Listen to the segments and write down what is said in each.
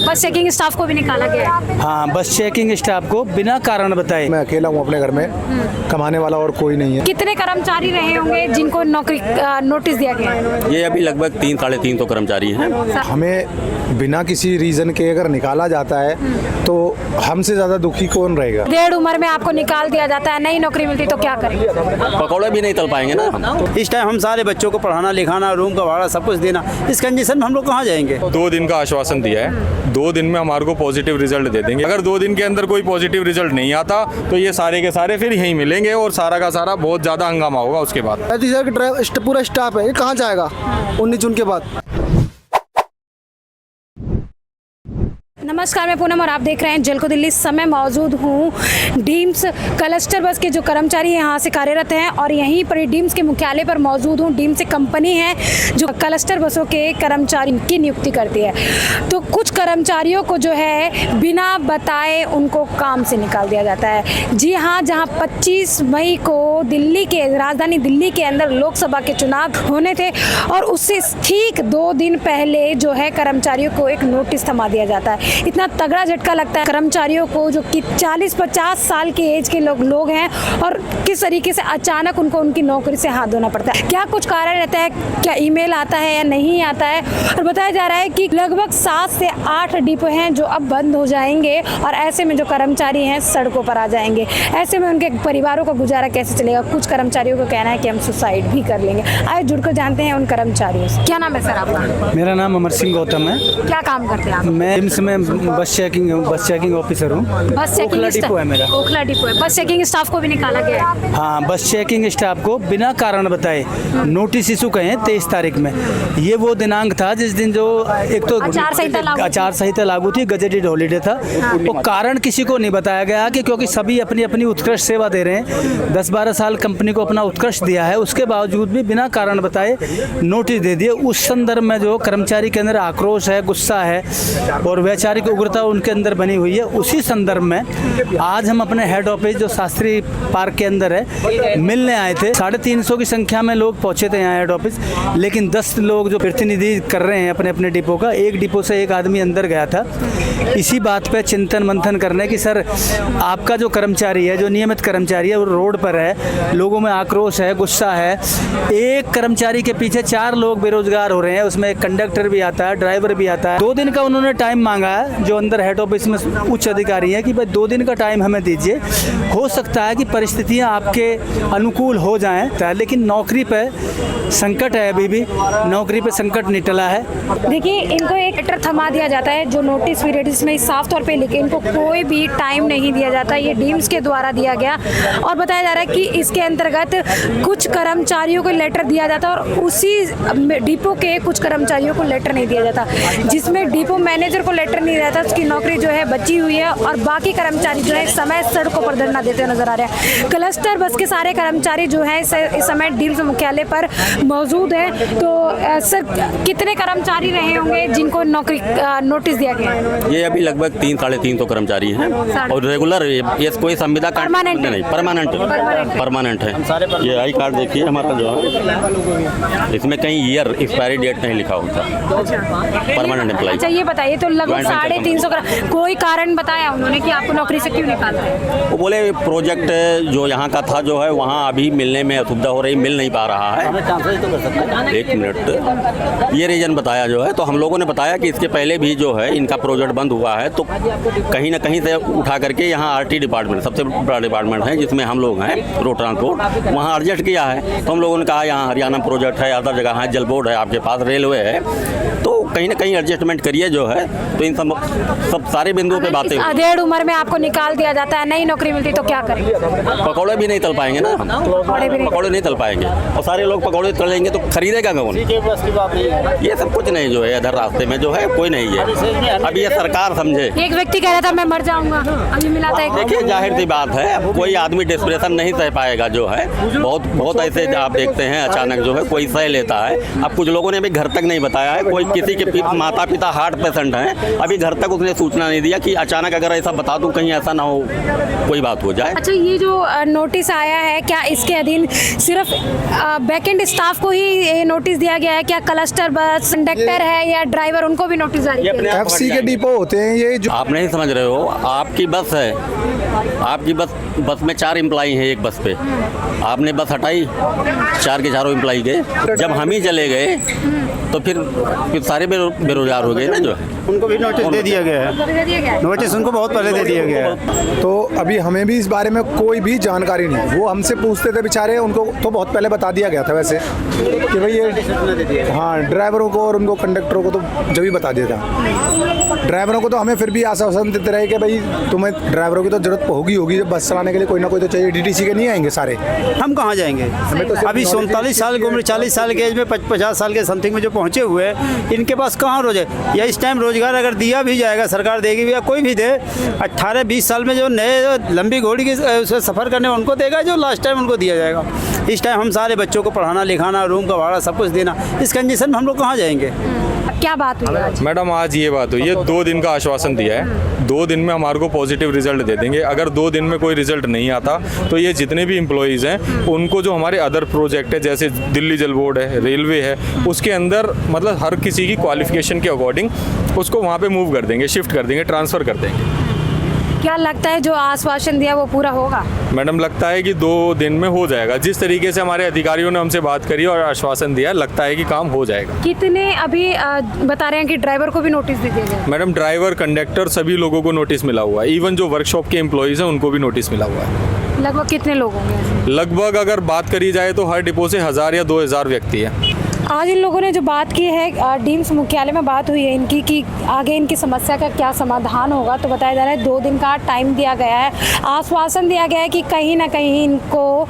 बस checking staff को भी निकाला गया है। हाँ, बस चेकिंग स्टाफ को बिना कारण बताए। मैं अकेला हूँ अपने घर में, कमाने वाला और कोई नहीं है। कितने कर्मचारी रहे होंगे जिनको नौकरी नोटिस दिया गया है? ये अभी लगभग 3-350 कर्मचारी हैं। हमें बिना किसी रीजन के अगर निकाला जाता है तो हमसे ज्यादा दुखी कौन रहेगा। 1.5 उम्र में आपको निकाल दिया जाता है, नई नौकरी मिलती तो क्या करेंगे? पकौड़े भी नहीं तल पाएंगे ना। इस टाइम हम सारे बच्चों को पढ़ाना लिखाना, रूम का भाड़ा सब कुछ देना, इस कंडीशन में हम लोग कहाँ जाएंगे। 2 दिन का आश्वासन दिया है, 2 दिन में हमारे को पॉजिटिव रिजल्ट दे देंगे। अगर 2 दिन के अंदर कोई पॉजिटिव रिजल्ट नहीं आता तो ये सारे के सारे फिर यहीं मिलेंगे और सारा का सारा बहुत ज़्यादा हंगामा होगा उसके बाद। पूरा स्टाफ है, ये कहाँ जाएगा 19 जून के बाद। नमस्कार, मैं पूनम और आप देख रहे हैं जल को दिल्ली। इस समय मौजूद हूँ डीम्स क्लस्टर बस के जो कर्मचारी यहाँ से कार्यरत हैं और यहीं पर डीम्स के मुख्यालय पर मौजूद हूँ। डीम्स एक कंपनी है जो क्लस्टर बसों के कर्मचारी की नियुक्ति करती है। तो कुछ कर्मचारियों को जो है बिना बताए उनको काम से निकाल दिया जाता है। जी हाँ, जहाँ 25 मई को दिल्ली के राजधानी दिल्ली के अंदर लोकसभा के चुनाव होने थे और उससे ठीक 2 दिन पहले जो है कर्मचारियों को एक नोटिस थमा दिया जाता है। इतना तगड़ा झटका लगता है कर्मचारियों को जो कि 40-50 साल के एज के लोग हैं और किस तरीके से अचानक उनको उनकी नौकरी से हाथ धोना पड़ता है। क्या कुछ कारण रहता है, क्या ईमेल आता है या नहीं आता है। और बताया जा रहा है कि लगभग 7 से 8 डिपो हैं जो अब बंद हो जाएंगे और ऐसे में जो कर्मचारी हैं सड़कों पर आ जाएंगे। ऐसे में उनके परिवारों का गुजारा कैसे चलेगा। कुछ कर्मचारियों को कहना है कि हम सुसाइड भी कर लेंगे। आइए जुड़कर जानते हैं उन कर्मचारियों से। क्या नाम है सर आपका? मेरा नाम अमर सिंह गौतम है। क्या काम करते हैं आप? मैं डिम्स में बस चेकिंग ऑफिसर हूँ। बस चेकिंग ओखला डिपो है मेरा। ओखला डिपो है। बस चेकिंग स्टाफ को भी निकाला गया है। हाँ, बस चेकिंग स्टाफ को बिना कारण बताए नोटिस इशू कहे 23 तारीख में। ये वो दिनांक था जिस दिन जो एक तो आचार संहिता लागू थी, गजेटेड हॉलीडे था। वो कारण किसी को नहीं बताया गया कि क्योंकि सभी अपनी अपनी उत्कृष्ट सेवा दे रहे हैं। 10-12 साल कंपनी को अपना उत्कृष्ट दिया है, उसके बावजूद भी बिना कारण बताए नोटिस दे दिए। उस संदर्भ में जो कर्मचारी के अंदर आक्रोश है, गुस्सा है और वैचारिक उग्रता उनके अंदर बनी हुई है, उसी संदर्भ में आज हम अपने हेड ऑफिस जो शास्त्री पार्क के अंदर है मिलने आए थे। 350 की संख्या में लोग पहुंचे थे यहाँ हेड ऑफिस, लेकिन 10 लोग जो प्रतिनिधि कर रहे हैं अपने अपने डिपो का, एक डिपो से एक आदमी अंदर गया था इसी बात पे चिंतन मंथन करने की सर आपका जो कर्मचारी है, जो नियमित कर्मचारी है, वो रोड पर है, लोगों में आक्रोश है, गुस्सा है। एक कर्मचारी के पीछे 4 लोग बेरोजगार हो रहे हैं, उसमें एक कंडक्टर भी आता है, ड्राइवर भी आता है। 2 दिन का उन्होंने टाइम मांगा है जो अंदर हेड ऑफिस में उच्च अधिकारी हैं कि भाई 2 दिन का टाइम हमें दीजिए। हो सकता है कि परिस्थितियां आपके अनुकूल हो जाएं, लेकिन नौकरी पे संकट है, अभी भी नौकरी पे संकट नहीं टला है। देखिए, इनको एक लेटर थमा दिया जाता है जो नोटिस पीरियड, इसमें साफ तौर पे लिखे इनको कोई भी टाइम नहीं दिया जाता। ये डीम्स के द्वारा दिया गया और बताया जा रहा है कि इसके अंतर्गत कुछ कर्मचारियों को लेटर दिया जाता है और उसी डिपो के कुछ कर्मचारियों को लेटर नहीं दिया जाता, जिसमें डिपो मैनेजर को लेटर नहीं दिया जाता, उसकी नौकरी जो है बची हुई है और बाकी कर्मचारी जो है इस समय सड़कों पर धरना देते हुए नजर आ रहे हैं। क्लस्टर बस के सारे कर्मचारी जो है इस समय डीम्स मुख्यालय पर मौजूद है। तो सर, कितने कर्मचारी रहे होंगे जिनको नौकरी नोटिस दिया गया है? ये अभी लगभग 3-350 कर्मचारी हैं और रेगुलर, ये कोई संविदा कार्ड नहीं, परमानेंट है। ये आई कार्ड देखिए हमारा जो है, इसमें कहीं ईयर एक्सपायरी डेट नहीं लिखा होता, परमानेंट एम्प्लॉय। अच्छा, ये बताइए, तो लगभग 350 कोई कारण बताया उन्होंने कि आपको नौकरी से क्यों निकालते हैं? वो बोले प्रोजेक्ट जो यहाँ का था जो है वहाँ अभी मिलने में असुविधा हो रही, मिल नहीं पा रहा है। 1 मिनट, ये रीजन बताया जो है। तो हम लोगों ने बताया कि इसके पहले भी जो है इनका प्रोजेक्ट बंद हुआ है, तो कहीं ना कहीं से उठा करके यहाँ आरटी डिपार्टमेंट सबसे बड़ा डिपार्टमेंट है जिसमें हम लोग हैं, रोड ट्रांसपोर्ट, वहाँ एडजस्ट किया है। तो हम लोगों ने कहा यहाँ हरियाणा प्रोजेक्ट है, अदर जगह है, जल बोर्ड है, आपके पास रेलवे है, तो कहीं ना कहीं एडजस्टमेंट करिए जो है। तो इन सब सारे बिंदुओं पे बातें। 1.5 उम्र में आपको निकाल दिया जाता है, नई नौकरी मिलती तो क्या करेंगे? पकौड़े भी नहीं तल पाएंगे ना, पकौड़े नहीं तल पाएंगे और सारे लोग पकौड़े तल लेंगे तो खरीदेगा कौन? ये सब कुछ नहीं जो है, इधर रास्ते में जो है कोई नहीं है। अब ये सरकार समझे। एक व्यक्ति कह रहा था मैं मर जाऊंगा, अभी मिला था। देखिए, जाहिर सी बात है कोई आदमी डिस्प्रेशन नहीं सह पाएगा जो है। बहुत ऐसे आप देखते हैं अचानक जो है कोई सह लेता है। अब कुछ लोगों ने भी घर तक नहीं बताया है, कोई किसी के माता पिता हार्ट पेशेंट हैं, अभी घर तक उसने सूचना नहीं दिया कि अचानक अगर ऐसा बता दूं कहीं ऐसा ना हो कोई बात हो जाए। अच्छा, ये जो नोटिस आया है, क्या इसके अधीन सिर्फ बैकएंड स्टाफ को ही ये नोटिस दिया गया है? क्या क्लस्टर बस कंडक्टर है या ड्राइवर, उनको भी नोटिस जारी किया गया है? FC के डिपो होते हैं ये जो आप नहीं समझ रहे हो, आपकी बस है, आपकी बस में 4 एम्प्लॉई हैं एक बस पे, आपने बस हटाई, 4 के 4 एम्प्लॉई गए, जब हम ही चले गए तो फिर सारे बेरोजगार हो गए ना। जो उनको भी नोटिस दे दिया गया है, नोटिस उनको बहुत पहले दे दिया गया है। तो अभी हमें भी इस बारे में कोई भी जानकारी नहीं है। वो हमसे पूछते थे बेचारे, उनको तो बहुत पहले बता दिया गया था वैसे कि भाई ये, हाँ, ड्राइवरों को और उनको कंडक्टरों को तो जब ही बता दिया था। ड्राइवरों को तो हमें फिर भी आश्वासन देते रहे कि भाई तुम्हें ड्राइवरों की तो जरूरत होगी जब बस चलाने के लिए कोई ना कोई तो चाहिए। DTC के नहीं आएंगे सारे, हम कहाँ जाएंगे? अभी 47 साल की उम्र, 40 साल के एज में 50 साल के समथिंग में जो पहुँचे हुए हैं, इनके पास कहाँ रोजगार? या इस टाइम रोजगार अगर दिया भी जाएगा, सरकार देगी भी या कोई भी दे, 18-20 साल में जो नए लंबी घोड़ी के उससे सफ़र करने उनको देगा, जो लास्ट टाइम उनको दिया जाएगा। इस टाइम हम सारे बच्चों को पढ़ाना लिखाना, रूम का भाड़ा सब कुछ देना, इस कंडीशन में हम लोग कहाँ जाएंगे? क्या बात हुई आज? मैडम आज ये बात हुई है, 2 दिन का आश्वासन दिया है, 2 दिन में हमारे को पॉजिटिव रिजल्ट दे देंगे। अगर 2 दिन में कोई रिजल्ट नहीं आता तो ये जितने भी एम्प्लॉयज़ हैं उनको जो हमारे अदर प्रोजेक्ट है, जैसे दिल्ली जल बोर्ड है, रेलवे है, उसके अंदर मतलब हर किसी की क्वालिफिकेशन के अकॉर्डिंग उसको वहाँ पे मूव कर देंगे, शिफ्ट कर देंगे, ट्रांसफ़र कर देंगे। क्या लगता है जो आश्वासन दिया वो पूरा होगा? मैडम लगता है कि 2 दिन में हो जाएगा। जिस तरीके से हमारे अधिकारियों ने हमसे बात करी और आश्वासन दिया, लगता है कि काम हो जाएगा। कितने अभी बता रहे हैं कि ड्राइवर को भी नोटिस दे दिया गया? मैडम ड्राइवर, कंडक्टर सभी लोगों को नोटिस मिला हुआ है, इवन जो वर्कशॉप के एम्प्लॉयज़ हैं उनको भी नोटिस मिला हुआ है। लगभग कितने लोग होंगे? लगभग अगर बात करी जाए तो हर डिपो से 1000 या 2000 व्यक्ति हैं। आज इन लोगों ने जो बात की है, डीम्स मुख्यालय में बात हुई है इनकी कि आगे इनकी समस्या का क्या समाधान होगा। तो बताया जा रहा है 2 दिन का टाइम दिया गया है, आश्वासन दिया गया है कि कहीं ना कहीं इनको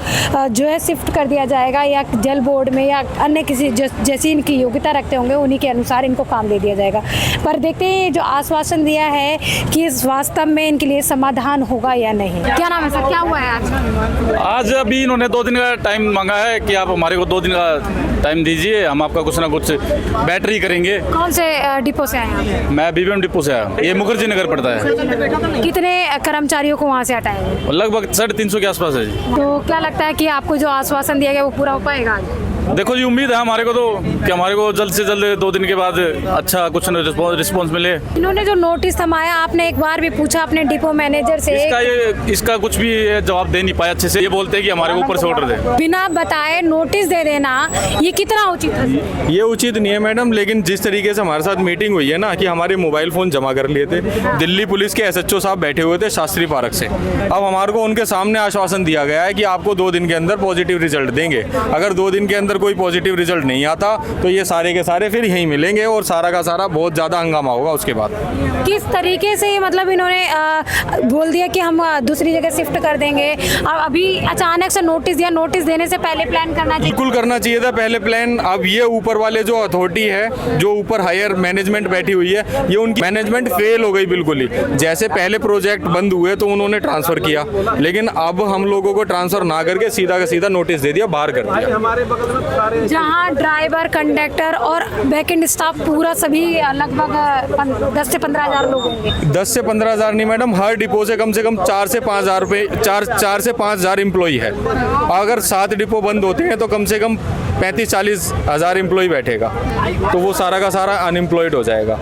जो है शिफ्ट कर दिया जाएगा, या जल बोर्ड में या अन्य किसी जैसी इनकी योग्यता रखते होंगे उन्हीं के अनुसार इनको काम दे दिया जाएगा। पर देखते हैं जो आश्वासन दिया है कि इस वास्तव में इनके लिए समाधान होगा या नहीं। क्या नाम है सर, क्या हुआ है आज? आज अभी इन्होंने 2 दिन का टाइम मांगा है कि आप हमारे को 2 दिन का टाइम दीजिए, हम आपका कुछ ना कुछ बैटरी करेंगे। कौन से डिपो से आए हैं? मैं BBM डिपो से आया, ये मुखर्जी नगर पड़ता है। कितने कर्मचारियों को वहाँ से हटाएंगे? लगभग 350 के आसपास है जी। तो क्या लगता है कि आपको जो आश्वासन दिया गया वो पूरा हो पाएगा आज? देखो जी, उम्मीद है हमारे को तो कि हमारे को जल्द से जल्द 2 दिन के बाद अच्छा कुछ रिस्पॉन्स मिले। इन्होंने जो नोटिस थमाया, आपने एक बार भी पूछा अपने डिपो मैनेजर से? इसका कुछ भी जवाब दे नहीं पाया अच्छे से। ये बोलते हैं कि हमारे को ऊपर से ऑर्डर दे, बिना बताए नोटिस दे देना, ये कितना उचित है? ये उचित नहीं है मैडम, लेकिन जिस तरीके से हमारे साथ मीटिंग हुई है ना कि हमारे मोबाइल फ़ोन जमा कर लिए थे, दिल्ली पुलिस के SHO साहब बैठे हुए थे शास्त्री पार्क से। अब हमारे को उनके सामने आश्वासन दिया गया है कि आपको 2 दिन के अंदर पॉजिटिव रिजल्ट देंगे। अगर 2 दिन के अंदर कोई पॉजिटिव रिजल्ट नहीं आता तो ये सारे के सारे फिर यहीं मिलेंगे और सारा का सारा बहुत ज़्यादा हंगामा होगा उसके बाद। किस तरीके से मतलब इन्होंने बोल दिया कि हम दूसरी जगह शिफ्ट कर देंगे, और अभी अचानक से नोटिस दिया? नोटिस देने से पहले प्लान करना चाहिए। बिल्कुल करना चाहिए था पहले प्लान। अब ये ऊपर वाले जो अथॉरिटी है, जो ऊपर हायर मैनेजमेंट बैठी हुई है, ये उनकी मैनेजमेंट फेल हो गई बिल्कुल ही। जैसे पहले प्रोजेक्ट बंद हुए तो उन्होंने ट्रांसफ़र किया, लेकिन अब हम लोगों को ट्रांसफ़र ना करके सीधा का सीधा नोटिस दे दिया, बाहर कर दिया। जहाँ ड्राइवर, कंडक्टर और बैकएंड स्टाफ पूरा सभी लगभग 10 से 15 हज़ार लोग होंगे। 10 से 15 हज़ार नहीं मैडम, हर डिपो से कम 4 से 5 हज़ार रुपये, 4 से 5 हज़ार एम्प्लॉई है। अगर 7 डिपो बंद होते हैं तो कम से कम 35-40 हज़ार एम्प्लॉई बैठेगा, तो वो सारा का सारा अनएम्प्लॉयड हो जाएगा।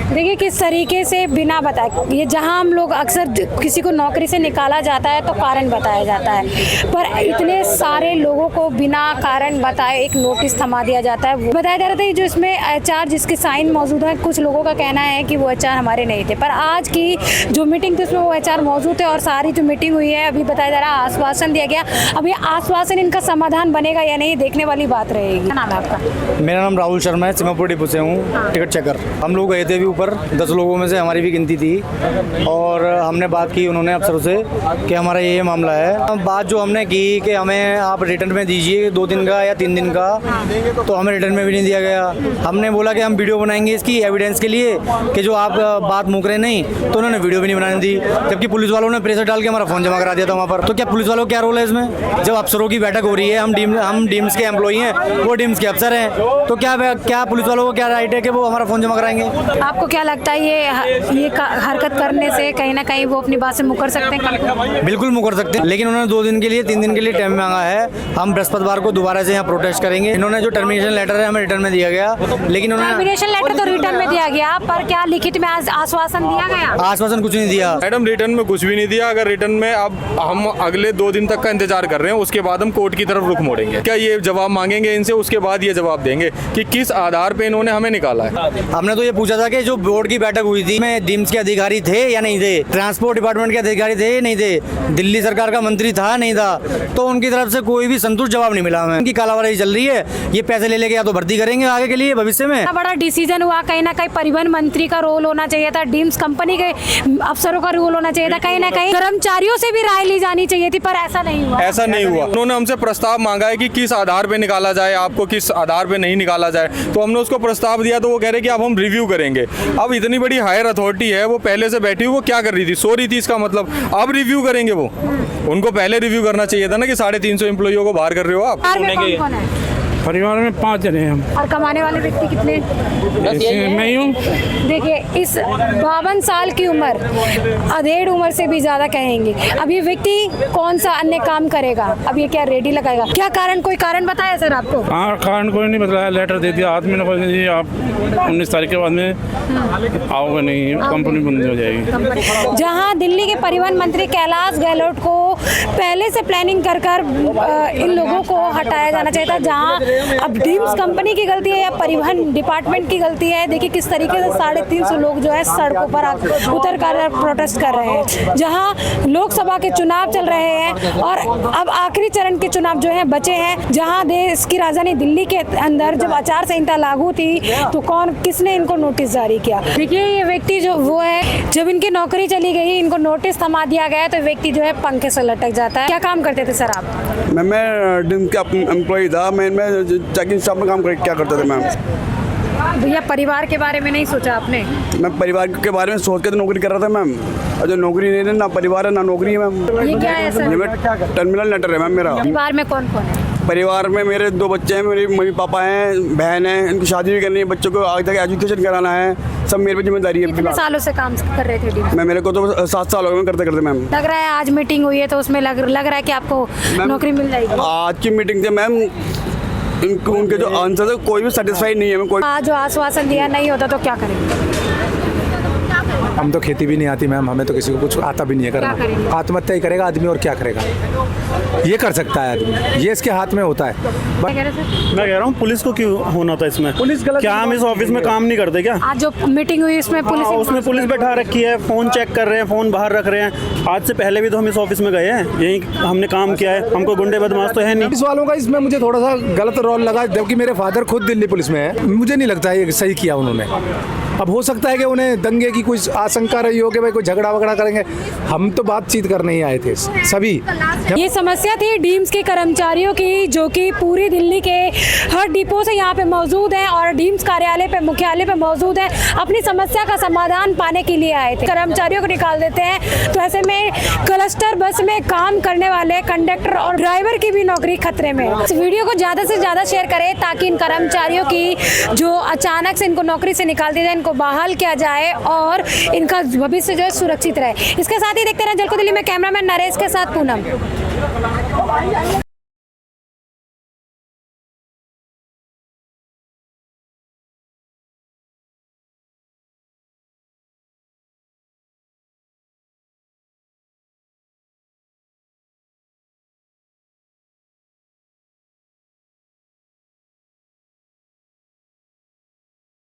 देखिए किस तरीके से बिना बताए, ये जहां हम लोग अक्सर किसी को नौकरी से निकाला जाता है तो कारण बताया जाता है, पर इतने सारे लोगों को बिना कारण बताए एक नोटिस थमा दिया जाता है। बताया जा रहा था जो इसमें HR जिसके साइन मौजूद हैं, कुछ लोगों का कहना है कि वो HR हमारे नहीं थे, पर आज की जो मीटिंग थी उसमें वो HR मौजूद थे और सारी जो मीटिंग हुई है अभी बताया जा रहा है आश्वासन दिया गया। अभी आश्वासन इनका समाधान बनेगा या नहीं, देखने वाली बात रहेगी। क्या नाम है आपका? मेरा नाम राहुल शर्मा है, सिमापुर डिपो से हूँ, टिकट चेकर। हम लोग गए थे अभी ऊपर ऊपर 10 लोगों में से हमारी भी गिनती थी और हमने बात की उन्होंने अफसरों से कि हमारा ये मामला है। बात जो हमने की कि हमें आप रिटर्न में दीजिए 2 दिन का या 3 दिन का, तो हमें रिटर्न में भी नहीं दिया गया। हमने बोला कि हम वीडियो बनाएंगे इसकी एविडेंस के लिए कि जो आप बात मुक रहे नहीं, तो उन्होंने वीडियो भी नहीं बनाने दी, जबकि पुलिस वालों ने प्रेशर डाल के हमारा फ़ोन जमा करा दिया था वहाँ पर। तो क्या पुलिस वालों को क्या रोल है इसमें? जब अफसरों की बैठक हो रही है, हम डीम्स के एम्प्लॉई हैं, वो डीम्स के अफसर हैं, तो क्या पुलिस वालों को क्या राइट है कि वो हमारा फ़ोन जमा कराएंगे? आपको क्या लगता है ये हरकत करने से कहीं ना कहीं वो अपनी बात से मुकर सकते हैं? बिल्कुल मुकर सकते हैं, लेकिन उन्होंने 2 दिन के लिए 3 दिन के लिए टाइम मांगा है। हम बृहस्पतिवार को दोबारा से यहाँ प्रोटेस्ट करेंगे। इन्होंने जो टर्मिनेशन लेटर है हमें रिटर्न में दिया गया, लेकिन उन्होंने टर्मिनेशन लेटर तो रिटर्न में दिया गया, पर क्या लिखित में आश्वासन दिया गया? आश्वासन कुछ नहीं दिया मैडम, रिटर्न में कुछ भी नहीं दिया। अगर रिटर्न में अब हम अगले 2 दिन तक का इंतजार कर रहे हैं, उसके बाद हम कोर्ट की तरफ रुख मोड़ेंगे। क्या ये जवाब मांगेंगे इनसे, उसके बाद ये जवाब देंगे कि किस आधार पे इन्होंने हमें निकाला है। हमने तो ये पूछा था कि जो बोर्ड की बैठक हुई थी में डीम्स के अधिकारी थे या नहीं थे, ट्रांसपोर्ट डिपार्टमेंट के अधिकारी थे नहीं थे, दिल्ली सरकार का मंत्री था नहीं था, तो उनकी तरफ से कोई भी संतुष्ट जवाब नहीं मिला हमें। उनकी कालाबाजारी चल रही है, ये पैसे ले लेके या तो भर्ती करेंगे आगे के लिए भविष्य में। बड़ा डिसीजन हुआ, कहीं ना कहीं परिवहन मंत्री का रोल होना चाहिए था, डीम्स कंपनी के अफसरों का रोल होना चाहिए था, कहीं ना कहीं कर्मचारियों से भी राय ली जानी चाहिए थी, पर ऐसा नहीं हुआ। ऐसा नहीं हुआ। उन्होंने हमसे प्रस्ताव मांगा है कि किस आधार पे निकाला जाए, आपको किस आधार पे नहीं निकाला जाए, तो हमने उसको प्रस्ताव दिया, तो वो कह रहे कि अब हम रिव्यू करेंगे। अब इतनी बड़ी हायर अथॉरिटी है, वो पहले से बैठी हुई, वो क्या कर रही थी? सो रही थी, इसका मतलब अब रिव्यू करेंगे वो? उनको पहले रिव्यू करना चाहिए था ना कि 350 एम्प्लॉइयों को बाहर कर रहे हो आप। कौन है? परिवार में 5 जने हैं हम। और कमाने वाले व्यक्ति कितने? मैं ही हूँ। देखिए, इस 52 साल की उम्र, अधेड़ उम्र से भी ज्यादा कहेंगे, अब ये व्यक्ति कौन सा अन्य काम करेगा? अब ये क्या रेडी लगाएगा? क्या कारण, कोई कारण बताया सर आपको? हाँ, कारण कोई नहीं बताया, लेटर दे दिया हाथ में, जी आप 19 तारीख के बाद में आओगे नहीं, कंपनी बंद हो जाएगी। जहाँ दिल्ली के परिवहन मंत्री कैलाश गहलोत को पहले से प्लानिंग कर इन लोगों को हटाया जाना चाहिए था, जहाँ अब डीम्स कंपनी की गलती है या परिवहन डिपार्टमेंट की गलती है। देखिए किस तरीके से 350 लोग जो है सड़कों पर उतर कर प्रोटेस्ट कर रहे हैं, जहां लोकसभा के चुनाव चल रहे हैं और अब आखिरी चरण के चुनाव जो है बचे हैं, जहां देश की राजधानी दिल्ली के अंदर जब आचार संहिता लागू थी तो किसने इनको नोटिस जारी किया? देखिए ये व्यक्ति जो वो है, जब इनकी नौकरी चली गई, इनको नोटिस थमा दिया गया, तो व्यक्ति जो है पंखे से लटक जाता है। क्या काम करते थे सर आप? मैं डिम्स का एम्प्लॉई था, मैं चेकिंग स्टाफ में काम क्या करते थे मैम। भैया परिवार के बारे में नहीं सोचा आपने? मैं परिवार के बारे में सोच के तो नौकरी कर रहा था मैम, और जो नौकरी नहीं है, ना परिवार है ना नौकरी है मैम। ये क्या है सर? टर्मिनल लेटर है मैम मेरा। परिवार में कौन कौन है? परिवार में मेरे 2 बच्चे हैं, मेरे मम्मी पापा हैं, बहन है, इनको शादी भी करनी है, बच्चों को आगे तक एजुकेशन कराना है, सब मेरे पे जिम्मेदारी है। कितने सालों से काम कर रहे थे? मैं मेरे को तो 7 साल हो गए करते करते मैम। लग रहा है आज मीटिंग हुई है तो उसमें लग रहा है कि आपको नौकरी मिल जाएगी। आज की मीटिंग थी मैम, उनके जो आंसर है कोई भी सेटिस्फाइड नहीं है। मैं कोई जो आश्वासन दिया नहीं होता तो क्या करेंगे? हम तो खेती भी नहीं आती मैम, हमें तो किसी को कुछ आता भी नहीं है करना। आत्महत्या ही करेगा आदमी, और क्या करेगा? ये कर सकता है आदमी, ये इसके हाथ में होता है। मैं कह रहा हूँ पुलिस को क्यों होना था इसमें? पुलिस गलत? क्या हम इस ऑफिस में काम नहीं करते क्या? आज जो मीटिंग हुई इसमें पुलिस, उसमें पुलिस बैठा रखी है, फोन चेक कर रहे हैं, फोन बाहर रख रहे हैं। आज से पहले भी तो हम इस ऑफिस में गए हैं, यही हमने काम किया है, हमको गुंडे बदमाश तो है नहीं। पुलिस वालों का इसमें मुझे थोड़ा सा गलत रोल लगा, जबकि मेरे फादर खुद दिल्ली पुलिस में है। मुझे नहीं लगता है ये सही किया उन्होंने। अब हो सकता है कि उन्हें दंगे की कुछ आशंका रही हो कि भाई कोई झगड़ा वगड़ा करेंगे, हम तो बातचीत करने ही आए थे सभी। ये समस्या थी डीम्स के कर्मचारियों की, जो कि पूरी दिल्ली के हर डिपो से यहाँ पे मौजूद हैं और डीम्स कार्यालय पे, मुख्यालय पे मौजूद हैं, अपनी समस्या का समाधान पाने के लिए आए थे। कर्मचारियों को निकाल देते हैं तो ऐसे में क्लस्टर बस में काम करने वाले कंडक्टर और ड्राइवर की भी नौकरी खतरे में। इस वीडियो को ज़्यादा से ज़्यादा शेयर करें ताकि इन कर्मचारियों की जो अचानक से इनको नौकरी से निकाल दिया जाए, इनको बहाल किया जाए और इनका भविष्य जो है सुरक्षित रहे। इसके साथ ही देखते रहे जलको दिल्ली में कैमरामैन नरेश के साथ पूनम।